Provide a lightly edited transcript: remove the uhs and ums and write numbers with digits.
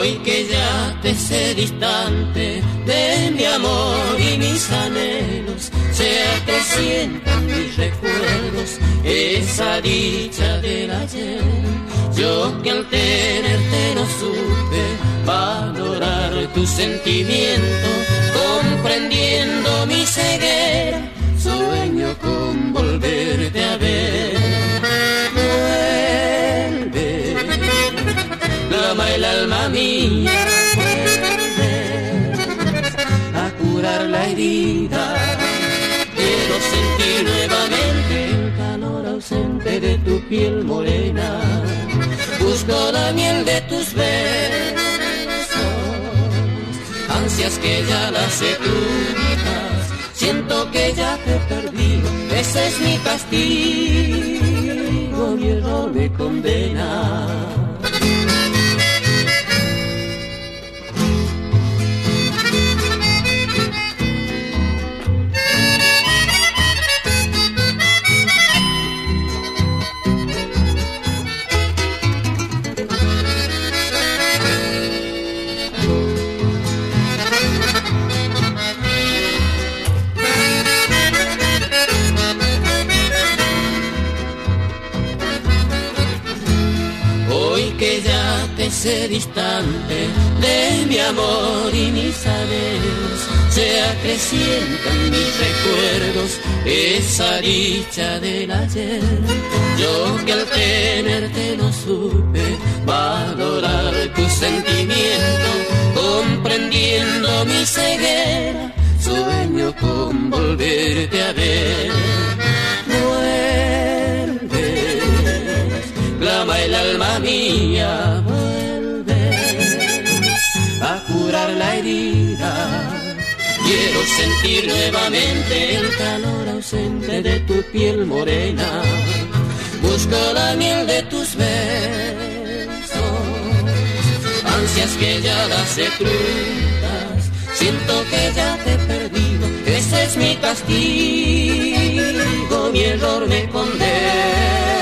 Hoy que ya te sé distante de mi amor y mis anhelos, sea que sientan mis recuerdos esa dicha del ayer. Yo que al tenerte no supe valorar tu sentimiento, comprendiendo mi ceguera, sueño con volverte a ver. Vuelve, clama el alma mía, vuelve a curar la herida. Quiero sentir nuevamente el calor ausente de tu piel morena. Busco la miel de tus besos, ansias que ya las he crudas. Siento que ya te perdí, ese es mi castigo, mi error me condena. Que ya te sé distante de mi amor y mis anhelos, sea que sientan mis recuerdos esa dicha del ayer. Yo que al tenerte no supe valorar tu sentimiento, comprendiendo mi ceguera, sueño con volverte a ver. Clama el alma mía, vuelves a curar la herida. Quiero sentir nuevamente el calor ausente de tu piel morena. Busco la miel de tus besos, ansias que ya las he crudas. Siento que ya te he perdido, ese es mi castigo, mi error me condena.